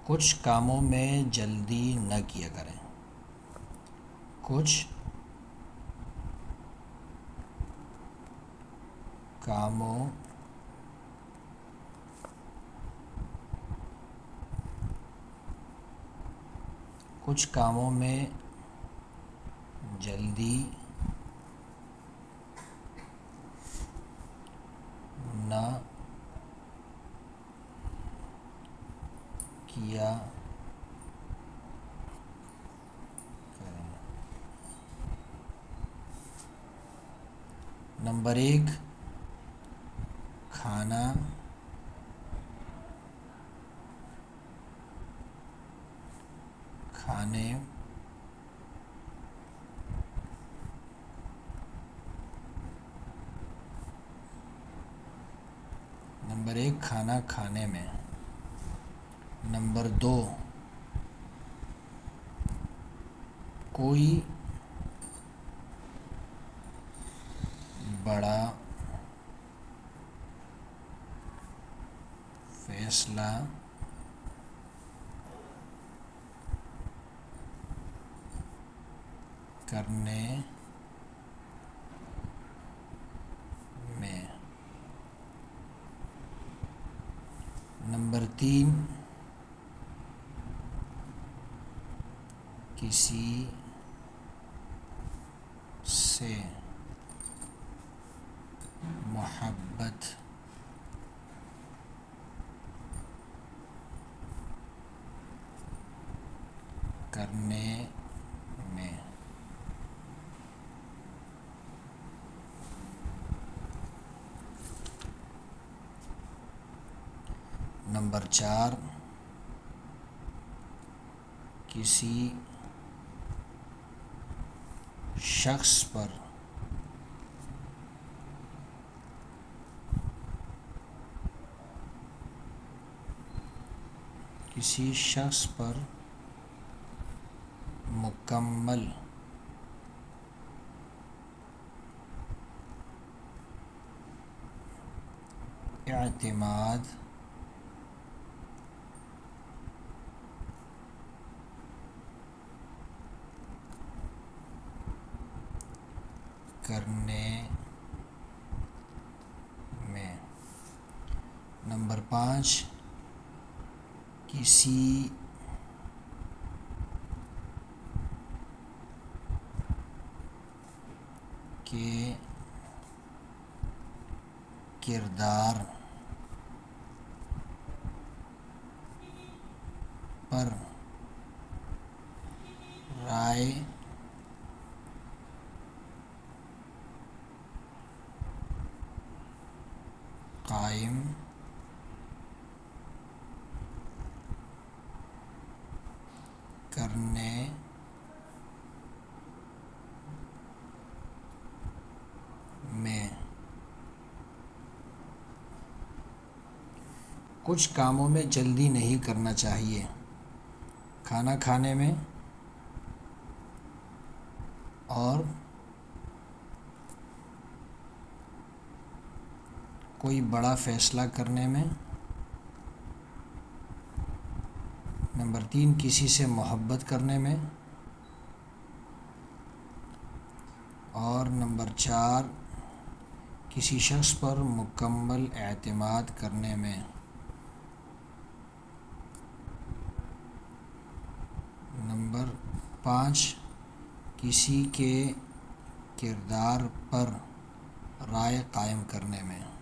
کچھ کاموں میں جلدی نہ کیا کریں۔ کچھ کاموں میں جلدی نہ کیا کریں۔ نمبر 1، کھانا کھانے کھانا کھانے میں۔ نمبر 2، کوئی بڑا فیصلہ کرنے میں۔ نمبر 3، کسی سے محبت کرنے میں۔ نمبر 4، کسی شخص پر مکمل اعتماد کرنے میں۔ نمبر 5، کسی کے کردار پر رائے قائم کرنے میں۔ کچھ کاموں میں جلدی نہیں کرنا چاہیے۔ کھانا کھانے میں اور کوئی بڑا فیصلہ کرنے میں۔ نمبر 3، کسی سے محبت کرنے میں۔ اور نمبر 4، کسی شخص پر مکمل اعتماد کرنے میں۔ نمبر 5، کسی کے کردار پر رائے قائم کرنے میں۔